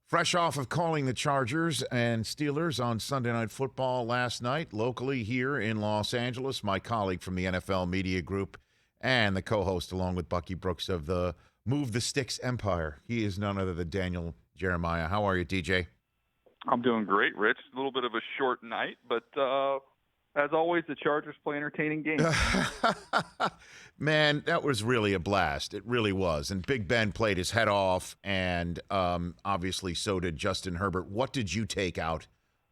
Fresh off of calling the Chargers and Steelers on Sunday Night Football last night, locally here in Los Angeles, my colleague from the NFL Media Group and the co-host along with Bucky Brooks of the Move the Sticks Empire. He is none other than Daniel Jeremiah. How are you, DJ? I'm doing great, Rich. A little bit of a short night, but as always, the Chargers play entertaining games. Man, that was really a blast. It really was. And Big Ben played his head off, and obviously so did Justin Herbert. What did you take out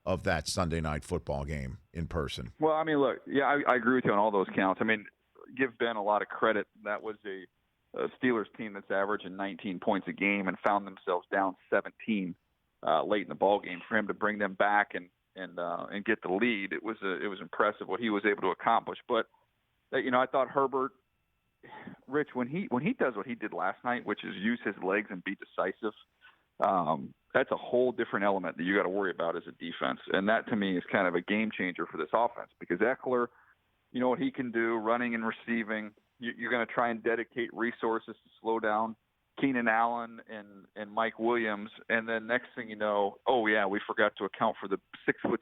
of that Sunday Night Football game in person? Well, I mean, look, yeah, I agree with you on all those counts. I mean, give Ben a lot of credit. That was a Steelers team that's averaging 19 points a game and found themselves down 17 late in the ball game. For him to bring them back and get the lead, it was impressive what he was able to accomplish. But I thought Herbert, Rich, when he does what he did last night, which is use his legs and be decisive, that's a whole different element that you got to worry about as a defense. And that to me is kind of a game changer for this offense, because Eckler, you know what he can do, running and receiving. You're going to try and dedicate resources to slow down Keenan Allen and Mike Williams, and then next thing you know, oh yeah, we forgot to account for the 6'6",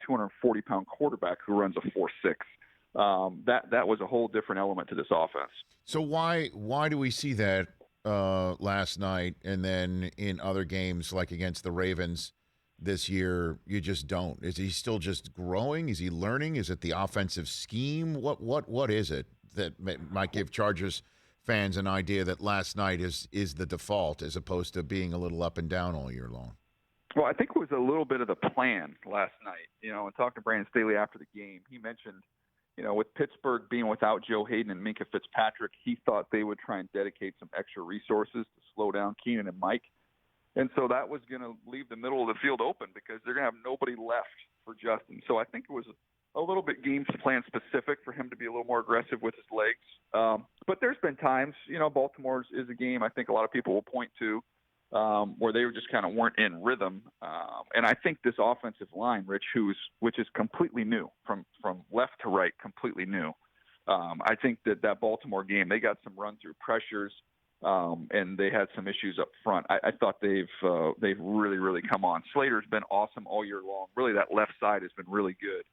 240-pound quarterback who runs a 4.6. That was a whole different element to this offense. So why do we see that last night, and then in other games like against the Ravens this year, you just don't? Is he still just growing? Is he learning? Is it the offensive scheme? What is it that might give Chargers fans an idea that last night is the default as opposed to being a little up and down all year long? Well, I think it was a little bit of the plan last night. And talking to Brandon Staley after the game, he mentioned, with Pittsburgh being without Joe Hayden and Minka Fitzpatrick, he thought they would try and dedicate some extra resources to slow down Keenan and Mike. And so that was going to leave the middle of the field open because they're going to have nobody left for Justin. So I think it was a little bit game plan specific for him to be a little more aggressive with his legs. But there's been times, Baltimore is a game I think a lot of people will point to where they just kind of weren't in rhythm. And I think this offensive line, Rich, which is completely new from left to right, completely new. I think that Baltimore game, they got some run-through pressures, and they had some issues up front. I thought they've really, really come on. Slater's been awesome all year long. Really, that left side has been really good.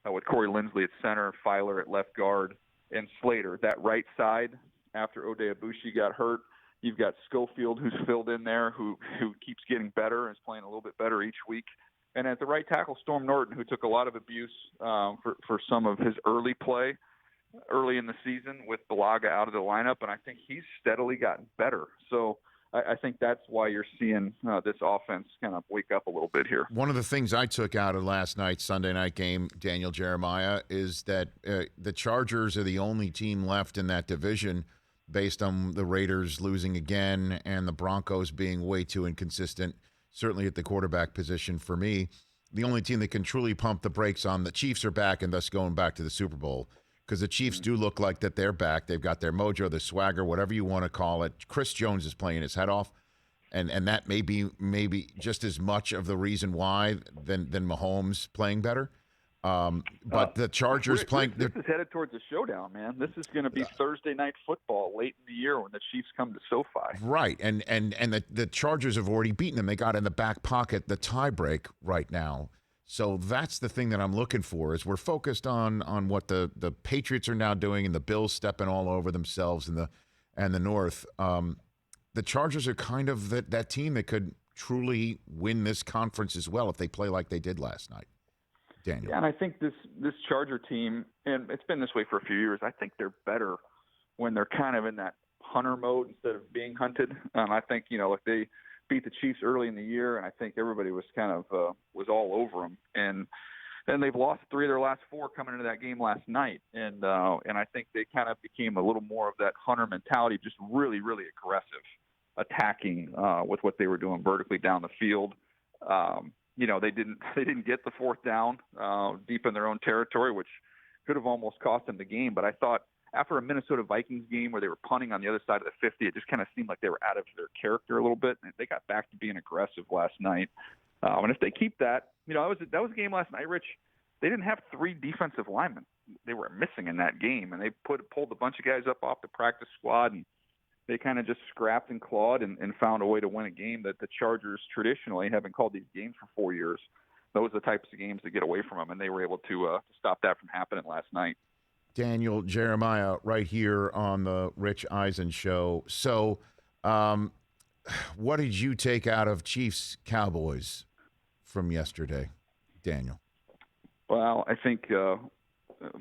With Corey Linsley at center, Filer at left guard, and Slater. That right side, after Ode Abushi got hurt, you've got Schofield who's filled in there, who keeps getting better and is playing a little bit better each week. And at the right tackle, Storm Norton, who took a lot of abuse for some of his early play early in the season with Balaga out of the lineup, and I think he's steadily gotten better. So I think that's why you're seeing this offense kind of wake up a little bit here. One of the things I took out of last night's Sunday night game, Daniel Jeremiah, is that the Chargers are the only team left in that division based on the Raiders losing again and the Broncos being way too inconsistent, certainly at the quarterback position for me. The only team that can truly pump the brakes on the Chiefs are back and thus going back to the Super Bowl. Because the Chiefs do look like that they're back. They've got their mojo, their swagger, whatever you want to call it. Chris Jones is playing his head off, and that may be maybe just as much of the reason why than Mahomes playing better. But the Chargers playing. This is headed towards a showdown, man. This is going to be Thursday night football late in the year when the Chiefs come to SoFi. Right, and the Chargers have already beaten them. They got in the back pocket the tiebreak right now. So that's the thing that I'm looking for, is we're focused on what the Patriots are now doing and the Bills stepping all over themselves in the North. The Chargers are kind of that team that could truly win this conference as well if they play like they did last night. Daniel. Yeah, and I think this Charger team, and it's been this way for a few years, I think they're better when they're kind of in that hunter mode instead of being hunted. I think, like they beat the Chiefs early in the year, and I think everybody was kind of was all over them. And then they've lost 3 of their last 4 coming into that game last night, and I think they kind of became a little more of that hunter mentality, just really, really aggressive, attacking with what they were doing vertically down the field. They didn't get the 4th down deep in their own territory, which could have almost cost them the game. But I thought, after a Minnesota Vikings game where they were punting on the other side of the 50, it just kind of seemed like they were out of their character a little bit. And they got back to being aggressive last night. And if they keep that, that was a game last night, Rich. They didn't have 3 defensive linemen. They were missing in that game, and they pulled a bunch of guys up off the practice squad. And they kind of just scrapped and clawed and found a way to win a game that the Chargers traditionally haven't called these games for 4 years. Those are the types of games that get away from them, and they were able to stop that from happening last night. Daniel Jeremiah right here on the Rich Eisen Show. So what did you take out of Chiefs-Cowboys from yesterday, Daniel? Well, I think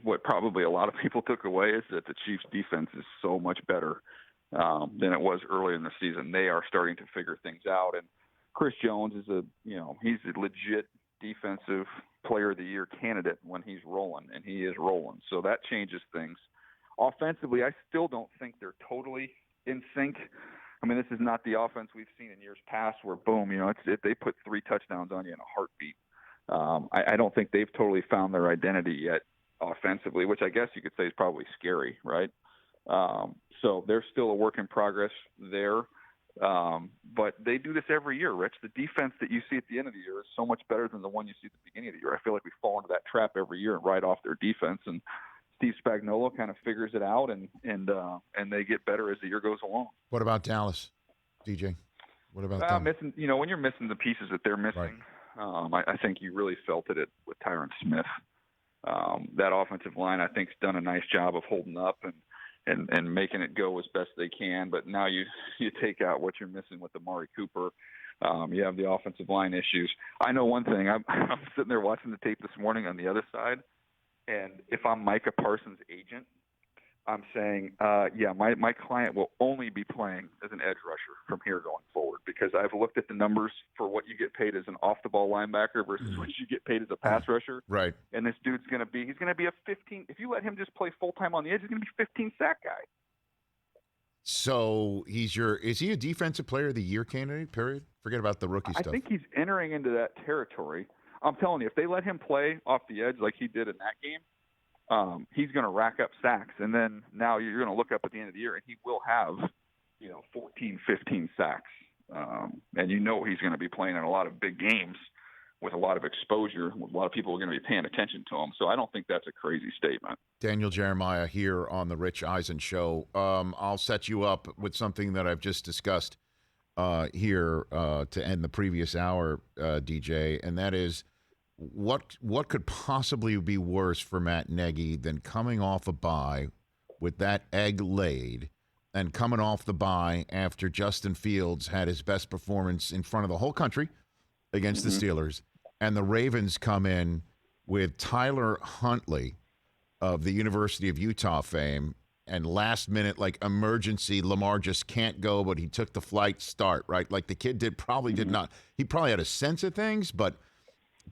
what probably a lot of people took away is that the Chiefs' defense is so much better than it was earlier in the season. They are starting to figure things out, and Chris Jones is he's a legit defensive player of the year candidate when he's rolling, and he is rolling. So that changes things. Offensively, I still don't think they're totally in sync. I mean, this is not the offense we've seen in years past where, boom, they put 3 touchdowns on you in a heartbeat. I don't think they've totally found their identity yet offensively, which I guess you could say is probably scary, right? So they're still a work in progress there. But they do this every year, Rich. The defense that you see at the end of the year is so much better than the one you see at the beginning of the year. I feel like we fall into that trap every year and write off their defense. And Steve Spagnuolo kind of figures it out, and they get better as the year goes along. What about Dallas, DJ? What about them? Missing, when you're missing the pieces that they're missing, right. I think you really felt it with Tyron Smith. That offensive line, I think, has done a nice job of holding up and making it go as best they can. But now you take out what you're missing with Amari Cooper. You have the offensive line issues. I know one thing. I'm sitting there watching the tape this morning on the other side, and if I'm Micah Parsons' agent, I'm saying, my client will only be playing as an edge rusher from here going forward, because I've looked at the numbers for what you get paid as an off-the-ball linebacker versus what you get paid as a pass rusher. Right. And this dude's going to be a 15 – if you let him just play full-time on the edge, he's going to be 15-sack guy. So is he a defensive player of the year candidate, period? Forget about the rookie stuff. I think he's entering into that territory. I'm telling you, if they let him play off the edge like he did in that game, he's going to rack up sacks, and then now you're going to look up at the end of the year, and he will have, 14, 15 sacks. And he's going to be playing in a lot of big games with a lot of exposure. A lot of people are going to be paying attention to him. So I don't think that's a crazy statement. Daniel Jeremiah here on the Rich Eisen Show. I'll set you up with something that I've just discussed here to end the previous hour, DJ, and that is, what could possibly be worse for Matt Nagy than coming off a bye with that egg laid and coming off the bye after Justin Fields had his best performance in front of the whole country against the Steelers, and the Ravens come in with Tyler Huntley of the University of Utah fame, and last minute, emergency, Lamar just can't go, but he took the flight start, right? Like the kid did not. He probably had a sense of things, but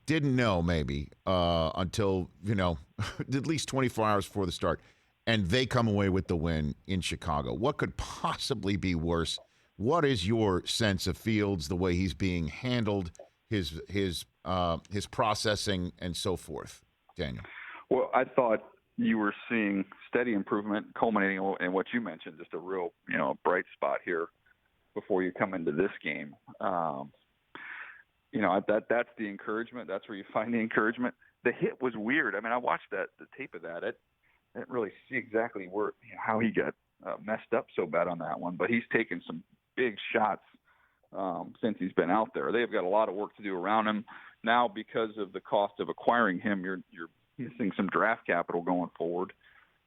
didn't know maybe until, at least 24 hours before the start. And they come away with the win in Chicago. What could possibly be worse? What is your sense of Fields, the way he's being handled, his processing, and so forth, Daniel? Well, I thought you were seeing steady improvement culminating in what you mentioned, just a real, bright spot here before you come into this game. That's the encouragement. That's where you find the encouragement. The hit was weird. I mean, I watched the tape of that. I didn't really see exactly how he got messed up so bad on that one, but he's taken some big shots since he's been out there. They've got a lot of work to do around him now because of the cost of acquiring him. You're missing some draft capital going forward.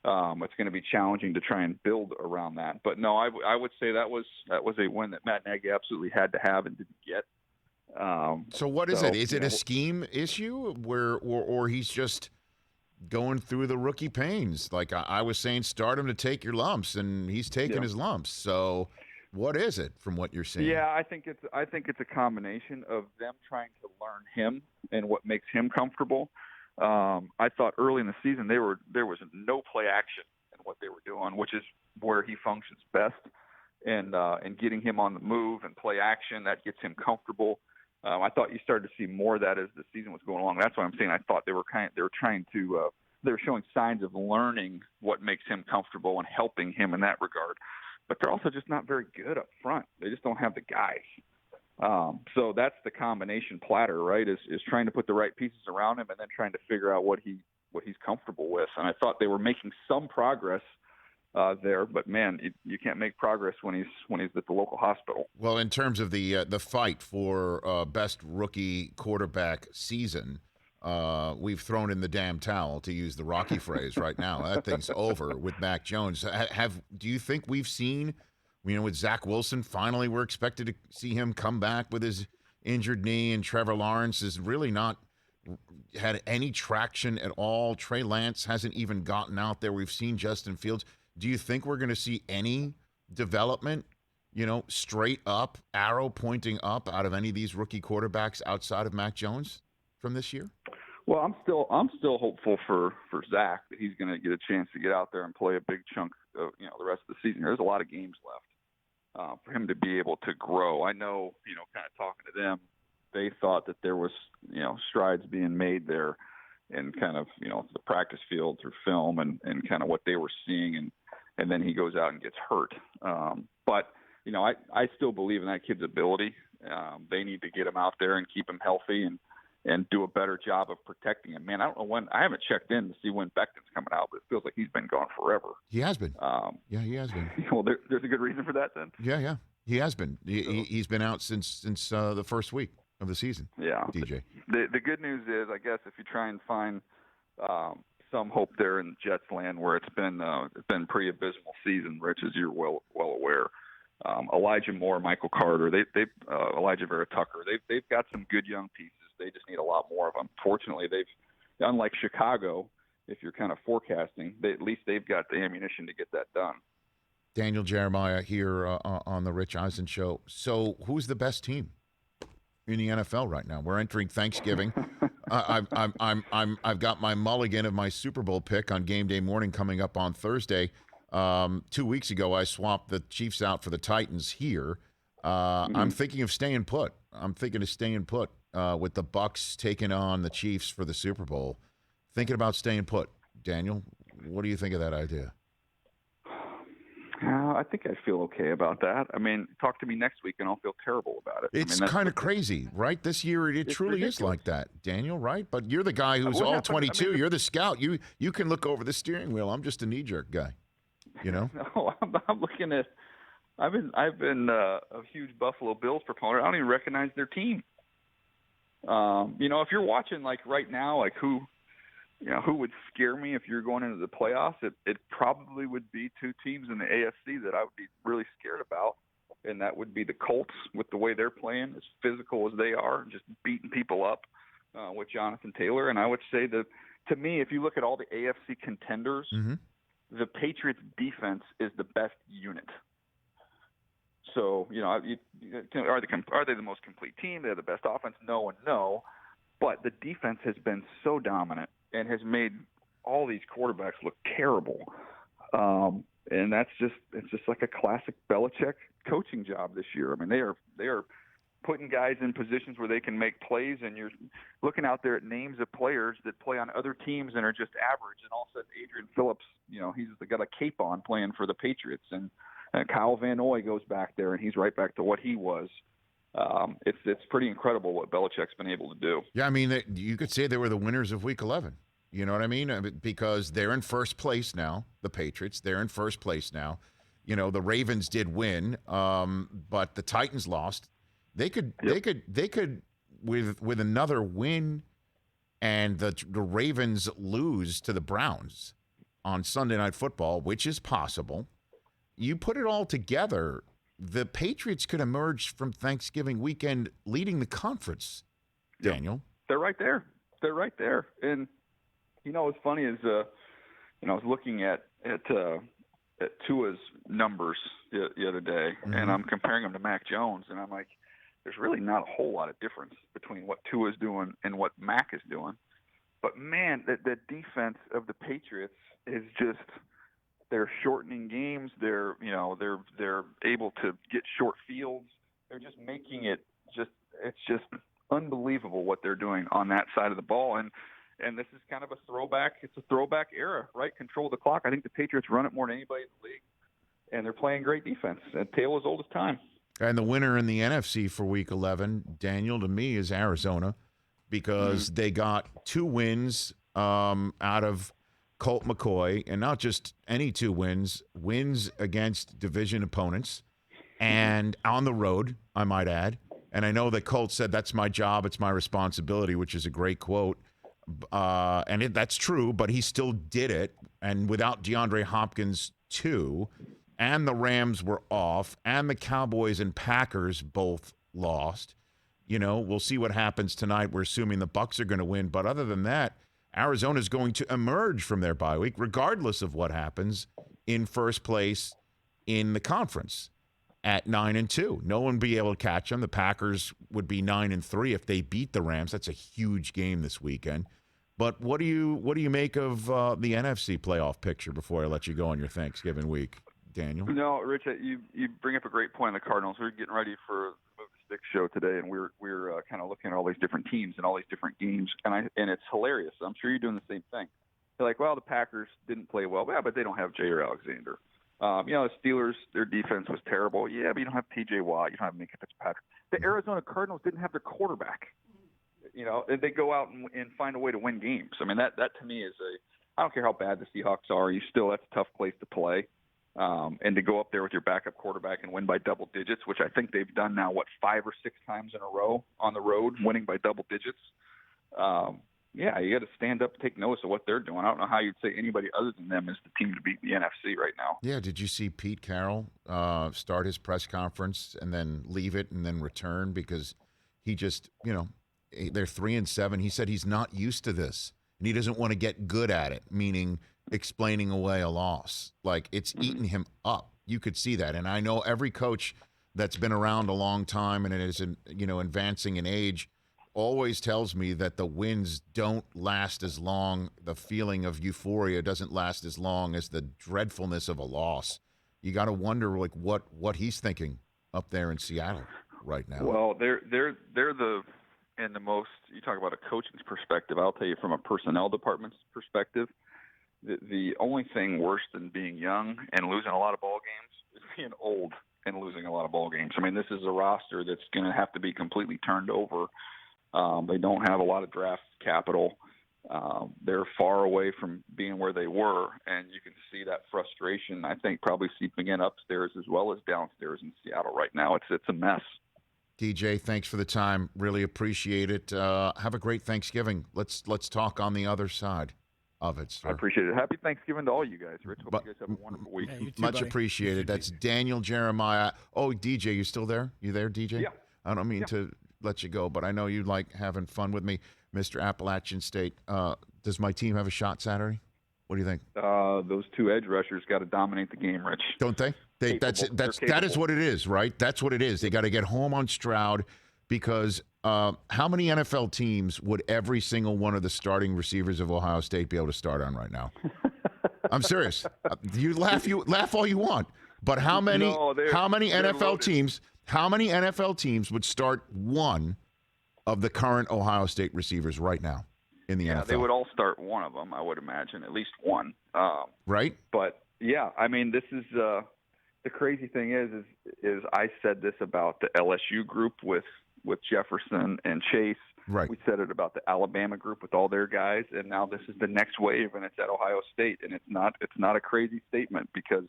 It's going to be challenging to try and build around that. But no, I would say that was a win that Matt Nagy absolutely had to have and didn't get. So what is it? Is it a scheme issue or he's just going through the rookie pains? Like I was saying, start him to take your lumps, and he's taking his lumps. So what is it from what you're saying? Yeah, I think it's a combination of them trying to learn him and what makes him comfortable. I thought early in the season there was no play action in what they were doing, which is where he functions best. And getting him on the move and play action, that gets him comfortable. I thought you started to see more of that as the season was going along. That's why I'm saying I thought they were showing signs of learning what makes him comfortable and helping him in that regard. But they're also just not very good up front. They just don't have the guys. So that's the combination platter, right? Is trying to put the right pieces around him and then trying to figure out what he's comfortable with. And I thought they were making some progress there. But man, you can't make progress when he's at the local hospital. Well, in terms of the fight for best rookie quarterback season, we've thrown in the damn towel, to use the Rocky phrase. Right now, that thing's over with Mac Jones. Do you think we've seen, with Zach Wilson, finally we're expected to see him come back with his injured knee, and Trevor Lawrence has really not had any traction at all. Trey Lance hasn't even gotten out there. We've seen Justin Fields. Do you think we're going to see any development, straight up, arrow pointing up out of any of these rookie quarterbacks outside of Mac Jones from this year? Well, I'm still hopeful for Zach that he's going to get a chance to get out there and play a big chunk of the rest of the season. There's a lot of games left for him to be able to grow. I know, kind of talking to them, they thought that there was strides being made there, and kind of the practice field through film and kind of what they were seeing, and then he goes out and gets hurt. But I still believe in that kid's ability. They need to get him out there and keep him healthy and do a better job of protecting him. Man, I don't know when. I haven't checked in to see when Becton's coming out, but it feels like he's been gone forever. He has been. Yeah, he has been. Well, there's a good reason for that then. Yeah, he has been. He's been out since the first week of the season. Yeah, DJ. The good news is, I guess, if you try and find some hope there in Jets land, where it's been pretty abysmal season, Rich, as you're well aware. Elijah Moore, Michael Carter, they Elijah Vera Tucker, they've got some good young pieces. They just need a lot more of them. Fortunately, unlike Chicago, if you're kind of forecasting, at least they've got the ammunition to get that done. Daniel Jeremiah here on the Rich Eisen Show. So, who's the best team in the NFL right now? We're entering Thanksgiving. I've got my mulligan of my Super Bowl pick on game day morning coming up on Thursday. 2 weeks ago, I swapped the Chiefs out for the Titans here. I'm thinking of staying put. With the Bucs taking on the Chiefs for the Super Bowl. Thinking about staying put. Daniel, what do you think of that idea? I think I feel okay about that. I mean, talk to me next week and I'll feel terrible about it. It's kind of crazy, right? This year, it truly ridiculous. Is like that, Daniel, right? But you're the guy who's all 22. You're the scout. You can look over the steering wheel. I'm just a knee-jerk guy, No, I'm looking at – I've been a huge Buffalo Bills proponent. I don't even recognize their team. If you're watching like right now, like who would scare me if you're going into the playoffs, it probably would be two teams in the AFC that I would be really scared about, and that would be the Colts with the way they're playing, as physical as they are, just beating people up with Jonathan Taylor. And I would say that, to me, if you look at all the AFC contenders, the Patriots defense is the best unit. So, are they the most complete team? They're the best offense? No and no. But the defense has been so dominant and has made all these quarterbacks look terrible. And it's just like a classic Belichick coaching job this year. I mean, they are putting guys in positions where they can make plays, and you're looking out there at names of players that play on other teams and are just average. And all of a sudden, Adrian Phillips, he's got a cape on playing for the Patriots, and Kyle Van Noy goes back there, and he's right back to what he was. It's pretty incredible what Belichick's been able to do. Yeah, I mean, you could say they were the winners of Week 11. You know what I mean? Because they're in first place now, the Patriots. They're in first place now. The Ravens did win, but the Titans lost. They could with another win, and the Ravens lose to the Browns on Sunday Night Football, which is possible. You put it all together, the Patriots could emerge from Thanksgiving weekend leading the conference, Daniel. They're right there. And, what's funny is, I was looking at Tua's numbers the other day, and I'm comparing them to Mac Jones, and I'm like, there's really not a whole lot of difference between what Tua's doing and what Mac is doing. But, man, the defense of the Patriots is just – they're shortening games. They're able to get short fields. They're just making it it's just unbelievable what they're doing on that side of the ball. And this is kind of a throwback. It's a throwback era, right? Control the clock. I think the Patriots run it more than anybody in the league, and they're playing great defense. And tale as old as time. And the winner in the NFC for Week 11, Daniel, to me, is Arizona, because they got 2 wins out of Colt McCoy, and not just any 2 wins against division opponents and on the road, I might add. And I know that Colt said, that's my job, it's my responsibility, which is a great quote. That's true, but he still did it. And without DeAndre Hopkins, too, and the Rams were off, and the Cowboys and Packers both lost. We'll see what happens tonight. We're assuming the Bucs are going to win. But other than that, Arizona's going to emerge from their bye week, regardless of what happens, in first place in the conference at 9-2. No one will be able to catch them. The Packers would be 9-3 if they beat the Rams. That's a huge game this weekend. But what do you make of the NFC playoff picture before I let you go on your Thanksgiving week, Daniel? No, Rich, you bring up a great point on the Cardinals. We're getting ready for the Move the Stick show today, and we're kind of looking at all these different teams and all these different games, and it's hilarious. I'm sure you're doing the same thing. They're like, well, the Packers didn't play well. Yeah, but they don't have Jair Alexander. The Steelers, their defense was terrible. Yeah, but you don't have T.J. Watt. You don't have Micah Parsons. The Arizona Cardinals didn't have their quarterback. They go out and find a way to win games. I mean, that to me is I don't care how bad the Seahawks are. That's a tough place to play. And to go up there with your backup quarterback and win by double digits, which I think they've done now, 5 or 6 times in a row on the road, winning by double digits. You got to stand up and take notice of what they're doing. I don't know how you'd say anybody other than them is the team to beat in the NFC right now. Yeah, did you see Pete Carroll start his press conference and then leave it and then return because he just, they're 3-7. He said he's not used to this and he doesn't want to get good at it, meaning explaining away a loss. Like, it's eating him up. You could see that. And I know every coach that's been around a long time and is, advancing in age always tells me that the wins don't last as long. The feeling of euphoria doesn't last as long as the dreadfulness of a loss. You got to wonder, what he's thinking up there in Seattle right now. Well, they're in the most, you talk about a coaching's perspective, I'll tell you from a personnel department's perspective, the only thing worse than being young and losing a lot of ball games is being old and losing a lot of ball games. I mean, this is a roster that's going to have to be completely turned over. They don't have a lot of draft capital. They're far away from being where they were, and you can see that frustration, I think, probably seeping in upstairs as well as downstairs in Seattle right now. It's a mess. DJ, thanks for the time. Really appreciate it. Have a great Thanksgiving. Let's talk on the other side of it, sir. I appreciate it. Happy Thanksgiving to all you guys, Rich. Hope you guys have a wonderful week. Yeah, you too, Much buddy. appreciated. That's Daniel Jeremiah. Oh, DJ, you still there? You there, DJ? Yeah. I don't mean to let you go, but I know you like having fun with me, Mr. Appalachian State. Does my team have a shot Saturday? What do you think? Those 2 edge rushers got to dominate the game, Rich. Don't they? That is what it is, right? That's what it is. They got to get home on Stroud because how many NFL teams would every single one of the starting receivers of Ohio State be able to start on right now? I'm serious. You laugh all you want, but how many NFL teams? How many NFL teams would start one of the current Ohio State receivers right now in the NFL? They would all start one of them, I would imagine, at least one. Right? But yeah, I mean, this is the crazy thing is I said this about the LSU group with Jefferson and Chase. Right. We said it about the Alabama group with all their guys, and now this is the next wave, and it's at Ohio State, and it's not a crazy statement because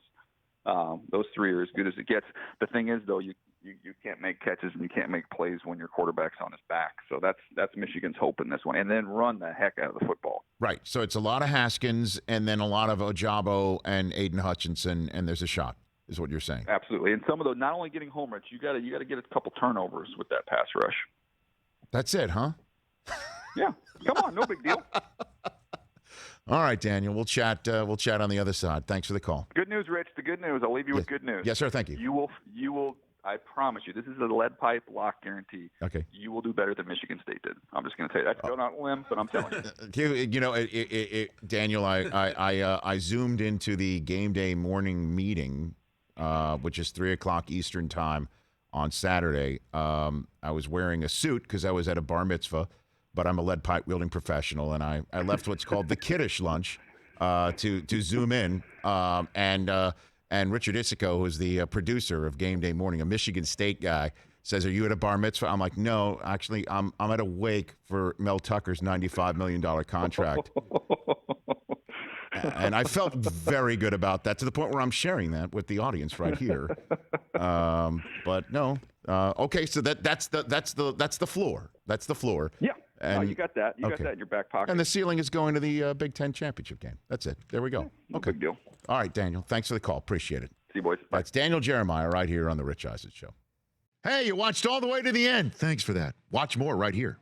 those 3 are as good as it gets. The thing is, though, you can't make catches and you can't make plays when your quarterback's on his back. So that's Michigan's hope in this one, and then run the heck out of the football. Right. So it's a lot of Haskins and then a lot of Ojabo and Aiden Hutchinson, and there's a shot, is what you're saying. Absolutely. And some of those, not only getting home runs, you got to get a couple turnovers with that pass rush. That's it, huh? Yeah. Come on, no big deal. All right, Daniel. We'll chat on the other side. Thanks for the call. Good news, Rich. The good news. I'll leave you with good news. Yes, sir. Thank you. You will. I promise you. This is a lead pipe lock guarantee. Okay. You will do better than Michigan State did. I'm just going to tell you that. Going out on a limb, but I'm telling you. Daniel, I zoomed into the game day morning meeting, which is 3:00 Eastern time on Saturday. I was wearing a suit because I was at a bar mitzvah, but I'm a lead pipe wielding professional, and I left what's called the kiddish lunch to zoom in. And Richard Isico, who's the producer of Game Day Morning, a Michigan State guy, says, "Are you at a bar mitzvah?" I'm like, "No, actually, I'm at a wake for Mel Tucker's $95 million contract." And I felt very good about that to the point where I'm sharing that with the audience right here. But no. Okay, so that's the floor. That's the floor. Yeah. And, no, you got that. You got that in your back pocket. And the ceiling is going to the Big Ten championship game. That's it. There we go. Yeah, no okay. big deal. All right, Daniel. Thanks for the call. Appreciate it. See you, boys. Bye. That's Daniel Jeremiah right here on the Rich Eisen Show. Hey, you watched all the way to the end. Thanks for that. Watch more right here.